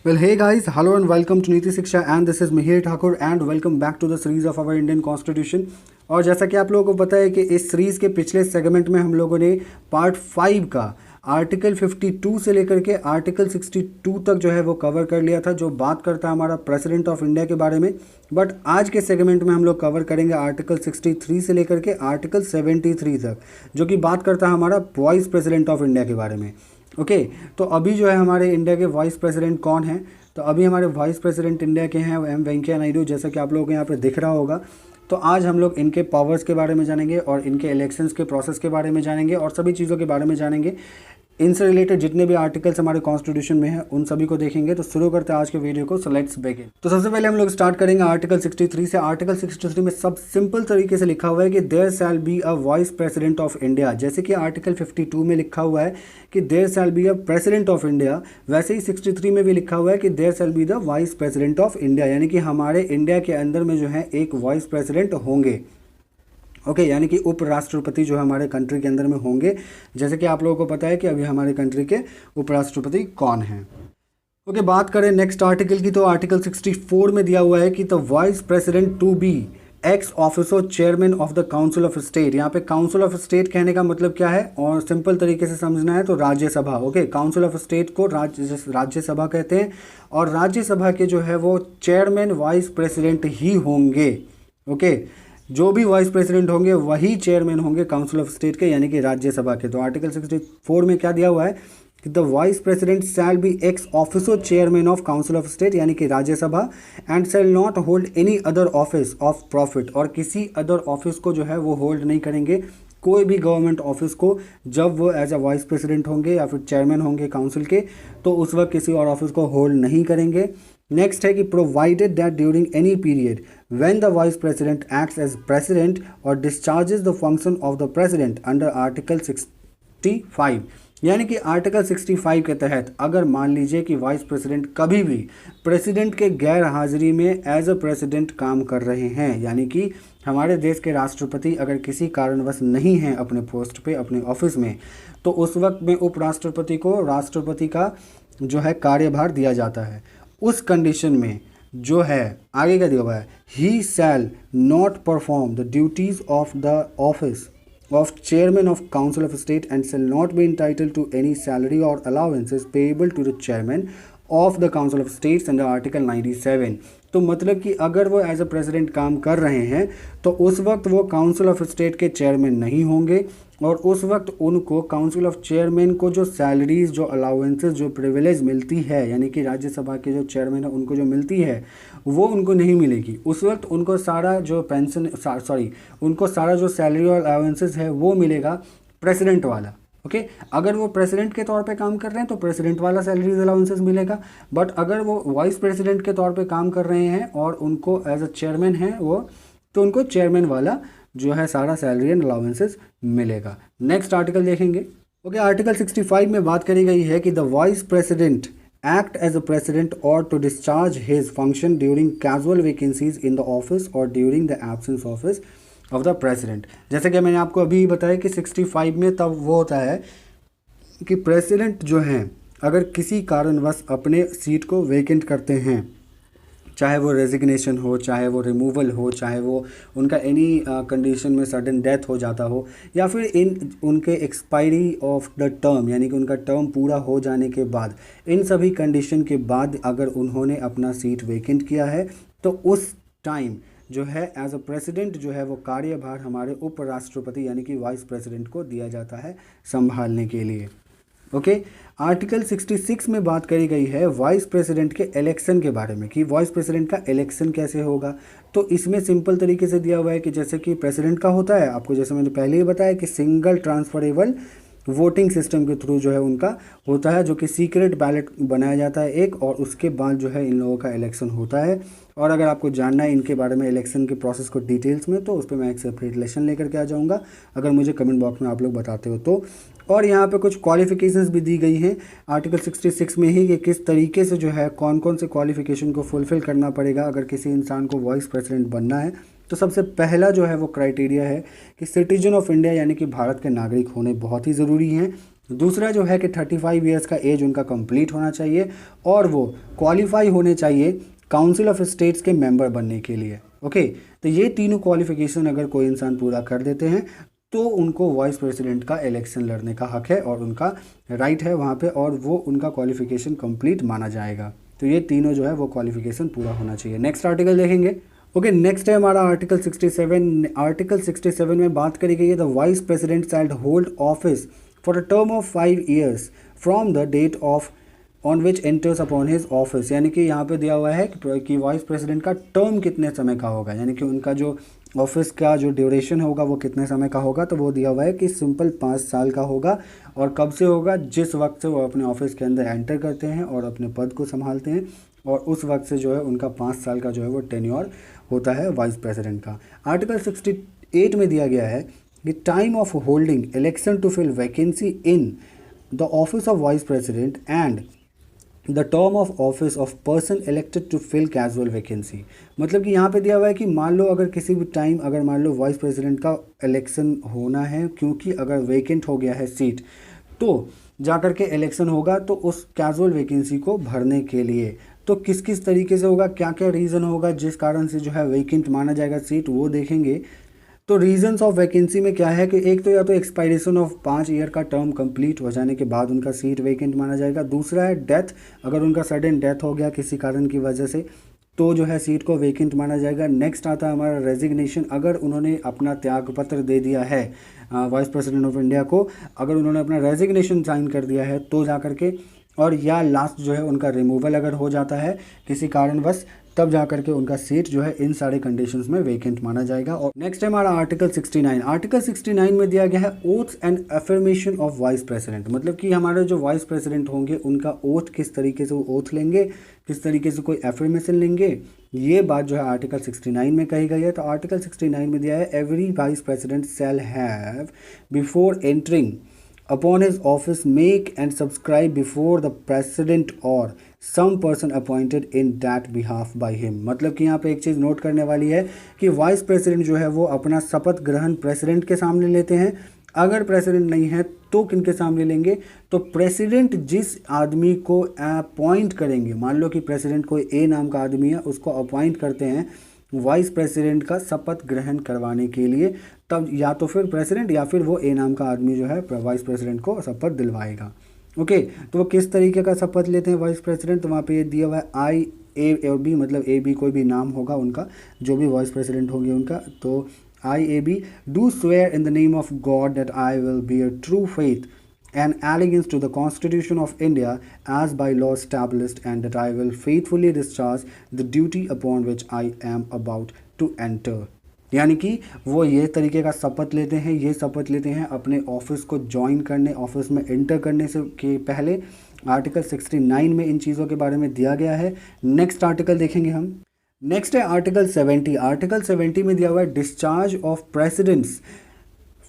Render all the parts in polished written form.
Well, hey guys, hello and welcome to नीति शिक्षा and this is Mihir Thakur and welcome back to the series of our Indian Constitution। और जैसा कि आप लोगों को पता है कि इस सीरीज के पिछले सेगमेंट में हम लोगों ने पार्ट 5 का आर्टिकल 52 से लेकर के आर्टिकल 62 तक जो है वो कवर कर लिया था, जो बात करता है हमारा प्रेसिडेंट ऑफ इंडिया के बारे में। बट आज के सेगमेंट में हम लोग कवर करेंगे आर्टिकल 63 से लेकर के आर्टिकल 73 तक, जो कि बात करता है हमारा वाइस प्रेसिडेंट ऑफ इंडिया के बारे में। ओके तो अभी जो है हमारे इंडिया के वाइस प्रेसिडेंट कौन हैं? तो अभी हमारे वाइस प्रेसिडेंट इंडिया के हैं एम वेंकैया नायडू, जैसा कि आप लोगों को यहाँ पे दिख रहा होगा। तो आज हम लोग इनके पावर्स के बारे में जानेंगे और इनके इलेक्शंस के प्रोसेस के बारे में जानेंगे और सभी चीज़ों के बारे में जानेंगे। इनसे रिलेटेड जितने भी आर्टिकल्स हमारे कॉन्स्टिट्यूशन में हैं उन सभी को देखेंगे। तो शुरू करते हैं आज के वीडियो को। So let's begin. तो सबसे पहले हम लोग स्टार्ट करेंगे आर्टिकल 63 से। आर्टिकल 63 में सब सिंपल तरीके से लिखा हुआ है कि there shall be a vice president of India. जैसे कि आर्टिकल 52 में लिखा हुआ है कि there shall be a president of India, वैसे ही 63 में भी लिखा हुआ है कि there shall be the vice president of India, यानी कि हमारे इंडिया के अंदर में जो है एक वाइस प्रेसिडेंट होंगे। ओके यानी कि उपराष्ट्रपति जो हमारे कंट्री के अंदर में होंगे। जैसे कि आप लोगों को पता है कि अभी हमारे कंट्री के उपराष्ट्रपति कौन हैं। ओके बात करें नेक्स्ट आर्टिकल की, तो आर्टिकल 64 में दिया हुआ है कि the vice president to be ex officer chairman of the council of state. यहाँ पे काउंसिल ऑफ स्टेट कहने का मतलब क्या है और सिंपल तरीके से समझना है तो Rajya Sabha. Okay council of state को राज्यसभा कहते हैं और राज्यसभा के जो है वो चेयरमैन वाइस प्रेसिडेंट ही होंगे। ओके जो भी वाइस प्रेसिडेंट होंगे वही चेयरमैन होंगे काउंसिल ऑफ स्टेट के, यानी कि राज्यसभा के। तो आर्टिकल 64 में क्या दिया हुआ है कि the vice president shall be ex officer chairman of council of state, यानी कि Rajya Sabha, and shall not hold any other office of profit. और किसी अदर ऑफिस को जो है वो होल्ड नहीं करेंगे, कोई भी गवर्नमेंट ऑफिस को जब वो एज अ वाइस प्रेसिडेंट होंगे या फिर चेयरमैन होंगे काउंसिल के, तो उस वक्त किसी और ऑफिस को होल्ड नहीं करेंगे। नेक्स्ट है कि provided that during any period when the vice president acts as president और discharges the function of the president under article 65, यानी कि आर्टिकल 65 के तहत अगर मान लीजिए कि वाइस प्रेसिडेंट कभी भी प्रेसिडेंट के गैर हाजिरी में एज अ प्रेसिडेंट काम कर रहे हैं, यानी कि हमारे देश के राष्ट्रपति अगर किसी कारणवश नहीं हैं अपने पोस्ट पे अपने ऑफिस में, तो उस वक्त में उपराष्ट्रपति को राष्ट्रपति का जो है कार्यभार दिया जाता है। उस कंडीशन में जो है आगे का दिया हुआ है, he shall not perform the duties of the office of chairman of council of state and shall not be entitled to any salary or allowances payable to the chairman of the council of states under article 97। तो मतलब कि अगर वो as a president काम कर रहे हैं तो उस वक्त वो काउंसिल ऑफ स्टेट के चेयरमैन नहीं होंगे और उस वक्त उनको काउंसिल ऑफ चेयरमैन को जो सैलरीज, जो अलाउंसेस, जो प्रिविलेज मिलती है, यानी कि राज्यसभा के जो चेयरमैन है उनको जो मिलती है वो उनको नहीं मिलेगी। उस वक्त उनको सारा जो पेंशन उनको सारा जो सैलरी और अलाउंसेस है वो मिलेगा प्रेसिडेंट वाला। ओके अगर वो प्रेसिडेंट के तौर पे काम कर रहे हैं तो प्रेसिडेंट वाला सैलरीज अलाउंसेस मिलेगा, बट अगर वो वाइस प्रेसिडेंट के तौर पे काम कर रहे हैं और उनको एज अ चेयरमैन है वो, तो उनको चेयरमैन वाला जो है सारा सैलरी एंड अलाउंसेस मिलेगा। नेक्स्ट आर्टिकल देखेंगे। ओके आर्टिकल 65 में बात करी गई है कि the vice president act as a president or to discharge his function during casual vacancies in the office or during the absence of the president। जैसे कि मैंने आपको अभी बताया कि 65 में तब वो होता है कि प्रेसिडेंट जो हैं अगर किसी कारणवश अपने सीट को वेकेंट करते हैं, चाहे वो रेजिग्नेशन हो, चाहे वो रिमूवल हो, चाहे वो उनका एनी कंडीशन में सडन डेथ हो जाता हो, या फिर उनके एक्सपायरी ऑफ द टर्म, यानी कि उनका टर्म पूरा हो जाने के बाद, इन सभी कंडीशन के बाद अगर उन्होंने अपना सीट वेकेंट किया है तो उस टाइम जो है एज अ प्रेसिडेंट जो है वो कार्यभार हमारे उपराष्ट्रपति यानी कि वाइस प्रेसिडेंट को दिया जाता है संभालने के लिए। ओके आर्टिकल 66 में बात करी गई है वाइस प्रेसिडेंट के इलेक्शन के बारे में कि वाइस प्रेसिडेंट का इलेक्शन कैसे होगा। तो इसमें सिंपल तरीके से दिया हुआ है कि जैसे कि प्रेसिडेंट का होता है, आपको जैसे मैंने पहले ही बताया कि सिंगल ट्रांसफरेबल वोटिंग सिस्टम के थ्रू जो है उनका होता है, जो कि सीक्रेट बैलेट बनाया जाता है एक, और उसके बाद जो है इन लोगों का इलेक्शन होता है। और अगर आपको जानना है इनके बारे में इलेक्शन के प्रोसेस को डिटेल्स में, तो उस पर मैं एक सेपरेट लेसन लेकर के आ जाऊँगा अगर मुझे कमेंट बॉक्स में आप लोग बताते हो तो। और यहाँ पे कुछ क्वालिफिकेशंस भी दी गई हैं आर्टिकल 66 में ही कि किस तरीके से जो है कौन कौन से क्वालिफिकेशन को फुलफ़िल करना पड़ेगा अगर किसी इंसान को वाइस प्रेसिडेंट बनना है। तो सबसे पहला जो है वो क्राइटेरिया है कि सिटीजन ऑफ इंडिया यानी कि भारत के नागरिक होने बहुत ही ज़रूरी हैं। दूसरा जो है कि 35 ईयर्स का एज उनका कंप्लीट होना चाहिए और वो क्वालिफाई होने चाहिए काउंसिल ऑफ स्टेट्स के मेंबर बनने के लिए। ओके, तो ये तीनों क्वालिफिकेशन अगर कोई इंसान पूरा कर देते हैं तो उनको वाइस प्रेसिडेंट का इलेक्शन लड़ने का हक है और उनका राइट है वहाँ पे, और वो उनका क्वालिफिकेशन कंप्लीट माना जाएगा। तो ये तीनों जो है वो क्वालिफिकेशन पूरा होना चाहिए। नेक्स्ट आर्टिकल देखेंगे। ओके, नेक्स्ट है हमारा आर्टिकल 67। आर्टिकल 67 में बात करी गई है the vice president shall hold office for a term of 5 years from the date of on which enters upon his office. यानी कि यहाँ पे दिया हुआ है कि वाइस प्रेसिडेंट का टर्म कितने समय का होगा, यानी कि उनका जो ऑफिस का जो ड्यूरेशन होगा वो कितने समय का होगा। तो वो दिया हुआ है कि सिंपल 5 साल का होगा। और कब से होगा? जिस वक्त से वो अपने ऑफिस के अंदर एंटर करते हैं और अपने पद को संभालते हैं, और उस वक्त से जो है उनका 5 साल का जो है वो टेन्योर होता है वाइस प्रेसिडेंट का। आर्टिकल 68 में दिया गया है कि time of holding election to fill vacancy in the office of vice president and the term of office of person elected to fill casual vacancy. मतलब कि यहाँ पे दिया हुआ है कि मान लो अगर किसी भी टाइम अगर मान लो वाइस प्रेसिडेंट का इलेक्शन होना है, क्योंकि अगर वेकेंट हो गया है सीट तो जाकर के इलेक्शन होगा, तो उस कैजुअल वैकेंसी को भरने के लिए तो किस किस तरीके से होगा, क्या क्या रीज़न होगा जिस कारण से जो है वेकेंट माना जाएगा सीट, वो देखेंगे। तो रीजंस ऑफ वैकेंसी में क्या है कि एक तो या तो एक्सपायरेशन ऑफ 5 ईयर का टर्म कंप्लीट हो जाने के बाद उनका सीट वेकेंट माना जाएगा। दूसरा है डेथ, अगर उनका सडन डेथ हो गया किसी कारण की वजह से तो जो है सीट को वेकेंट माना जाएगा। नेक्स्ट आता है हमारा रेजिग्नेशन, अगर उन्होंने अपना त्यागपत्र दे दिया है वाइस प्रेसिडेंट ऑफ इंडिया को, अगर उन्होंने अपना रेजिग्नेशन साइन कर दिया है तो जा करके, और या लास्ट जो है उनका रिमूवल अगर हो जाता है किसी कारणवश, तब जा करके उनका सीट जो है इन सारे कंडीशंस में वेकेंट माना जाएगा। और नेक्स्ट है हमारा आर्टिकल 69। आर्टिकल 69 में दिया गया है oath and affirmation of vice president. मतलब कि हमारे जो वाइस प्रेसिडेंट होंगे उनका ओथ किस तरीके से वो ओथ लेंगे, किस तरीके से कोई अफर्मेशन लेंगे, ये बात जो है आर्टिकल 69 में कही गई है। तो आर्टिकल 69 में दिया है every vice president shall have before entering upon his office make and subscribe before the president or some person appointed in that behalf by him। मतलब कि यहाँ पे एक चीज़ नोट करने वाली है कि वाइस प्रेसिडेंट जो है वो अपना शपथ ग्रहण प्रेसिडेंट के सामने लेते हैं। अगर प्रेसिडेंट नहीं है तो किनके सामने लेंगे? तो प्रेसिडेंट जिस आदमी को अपॉइंट करेंगे, मान लो कि प्रेसिडेंट कोई ए नाम का आदमी है, उसको अपॉइंट करते हैं वाइस प्रेसिडेंट का शपथ ग्रहण करवाने के लिए, तब या तो फिर प्रेसिडेंट या फिर वो ए नाम का आदमी जो है वाइस प्रेसिडेंट को शपथ दिलवाएगा। ओके, तो वो किस तरीके का शपथ लेते हैं वाइस प्रेसिडेंट? तो वहाँ पे ये दिया हुआ है आई ए और बी, मतलब ए बी कोई भी नाम होगा उनका, जो भी वाइस प्रेसिडेंट होंगे उनका। तो I A B do swear in the name of God that I will bear true faith and allegiance to the Constitution of India as by law established, and that I will faithfully discharge the duty upon which I am about to enter। यानी कि वो ये तरीके का शपथ लेते हैं, ये शपथ लेते हैं अपने ऑफिस को ज्वाइन करने, ऑफिस में एंटर करने से के पहले। आर्टिकल 69 में इन चीज़ों के बारे में दिया गया है। नेक्स्ट आर्टिकल देखेंगे हम। नेक्स्ट है आर्टिकल 70। आर्टिकल 70 में दिया हुआ है discharge of president's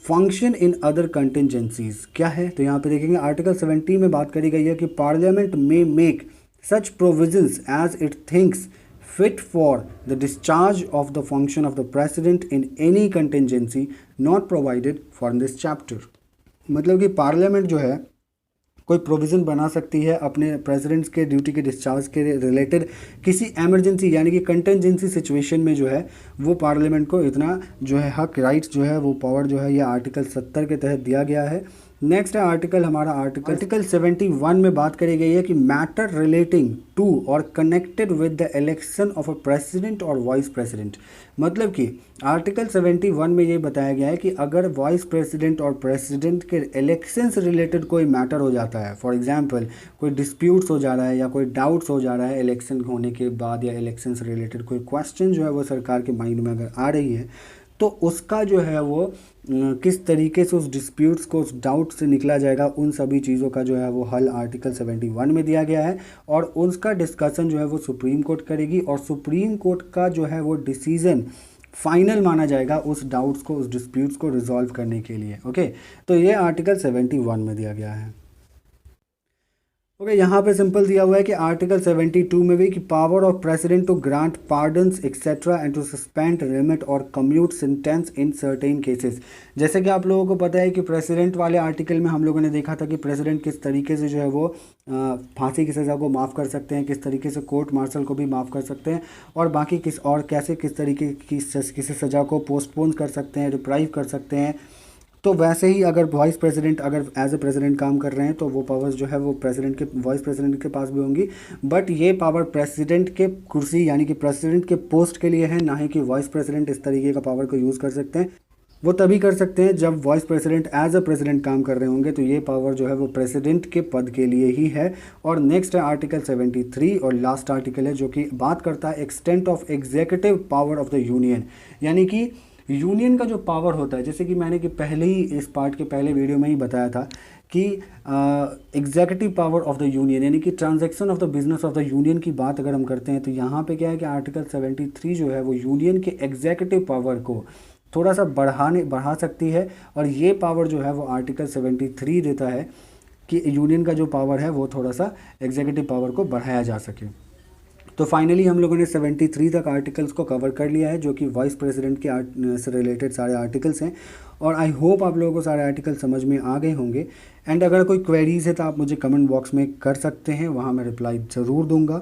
function in other contingencies. क्या है? तो यहाँ पे देखेंगे आर्टिकल 70 में बात करी गई है कि parliament may make such provisions as it thinks fit for the discharge of the function of the president in any contingency not provided for this chapter. मतलब कि पार्लियामेंट जो है कोई प्रोविज़न बना सकती है अपने प्रेसिडेंट्स के ड्यूटी के डिस्चार्ज के रिलेटेड किसी एमरजेंसी यानी कि कंटेंजेंसी सिचुएशन में, जो है वो पार्लियामेंट को इतना जो है हक, राइट्स जो है वो पावर जो है ये आर्टिकल 70 के तहत दिया गया है। नेक्स्ट है आर्टिकल हमारा आर्टिकल 71 में बात करी गई है कि मैटर रिलेटिंग टू और connected with the election of a president और वाइस प्रेसिडेंट। मतलब कि आर्टिकल 71 में ये बताया गया है कि अगर वाइस प्रेसिडेंट और प्रेसिडेंट के इलेक्शन से रिलेटेड कोई मैटर हो जाता है, फॉर एग्जांपल कोई डिस्प्यूट्स हो जा रहा है या कोई डाउट्स हो जा रहा है इलेक्शन होने के बाद, या इलेक्शन से रिलेटेड कोई क्वेश्चन जो है वो सरकार के माइंड में अगर आ रही है, तो उसका जो है वो किस तरीके से उस डिस्प्यूट्स को, उस डाउट से निकला जाएगा, उन सभी चीज़ों का जो है वो हल आर्टिकल 71 में दिया गया है। और उसका डिस्कशन जो है वो सुप्रीम कोर्ट करेगी, और सुप्रीम कोर्ट का जो है वो डिसीज़न फाइनल माना जाएगा उस डाउट्स को, उस डिस्प्यूट्स को रिजॉल्व करने के लिए। ओके, तो ये आर्टिकल 71 में दिया गया है। ओके, यहाँ पे सिंपल दिया हुआ है कि आर्टिकल 72 में भी कि power of president to grant pardons etcetera and to suspend remit और commute sentence in certain cases. जैसे कि आप लोगों को पता है कि प्रेसिडेंट वाले आर्टिकल में हम लोगों ने देखा था कि प्रेसिडेंट किस तरीके से जो है वो फांसी की सज़ा को माफ़ कर सकते हैं, किस तरीके से कोर्ट मार्शल को भी माफ़ कर सकते हैं, और बाकी किस तरीके की किसी सज़ा को पोस्टपोन कर सकते हैं, रिप्राइव कर सकते हैं। तो वैसे ही अगर वाइस प्रेसिडेंट अगर एज ए प्रेसिडेंट काम कर रहे हैं तो वो पावर्स जो है वो प्रेसिडेंट के वाइस प्रेसिडेंट के पास भी होंगी, बट ये पावर प्रेसिडेंट के कुर्सी यानी कि प्रेसिडेंट के पोस्ट के लिए है, ना ही कि वाइस प्रेसिडेंट इस तरीके का पावर को यूज़ कर सकते हैं। वो तभी कर सकते हैं जब vice president as a president काम कर रहे होंगे, तो ये पावर जो है वो प्रेसिडेंट के पद के लिए ही है। और नेक्स्ट है आर्टिकल 73 और लास्ट आर्टिकल है जो कि बात करता है extent of executive power of the union, यानी कि यूनियन का जो पावर होता है, जैसे कि मैंने कि पहले ही इस पार्ट के पहले वीडियो में ही बताया था कि executive power of the union यानी कि transaction of the business of the union की बात अगर हम करते हैं तो यहाँ पे क्या है कि आर्टिकल 73 जो है वो यूनियन के एग्जीक्यूटिव पावर को थोड़ा सा बढ़ा सकती है, और ये पावर जो है वो आर्टिकल 73 देता है कि यूनियन का जो पावर है वो थोड़ा सा एग्जीक्यूटिव पावर को बढ़ाया जा सके। तो फाइनली हम लोगों ने 73 तक आर्टिकल्स को कवर कर लिया है जो कि वाइस प्रेसिडेंट के से रिलेटेड सारे आर्टिकल्स हैं, और आई होप आप लोगों को सारे आर्टिकल समझ में आ गए होंगे। एंड अगर कोई क्वेरीज है तो आप मुझे कमेंट बॉक्स में कर सकते हैं, वहाँ मैं रिप्लाई ज़रूर दूंगा।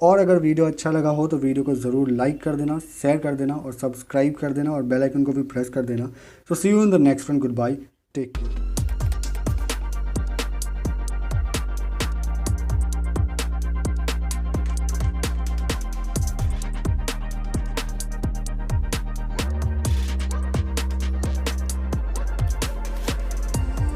और अगर वीडियो अच्छा लगा हो तो वीडियो को ज़रूर लाइक कर देना, शेयर कर देना और सब्सक्राइब कर देना और बेल आइकन को भी प्रेस कर देना। So see you in the next one, goodbye, take care.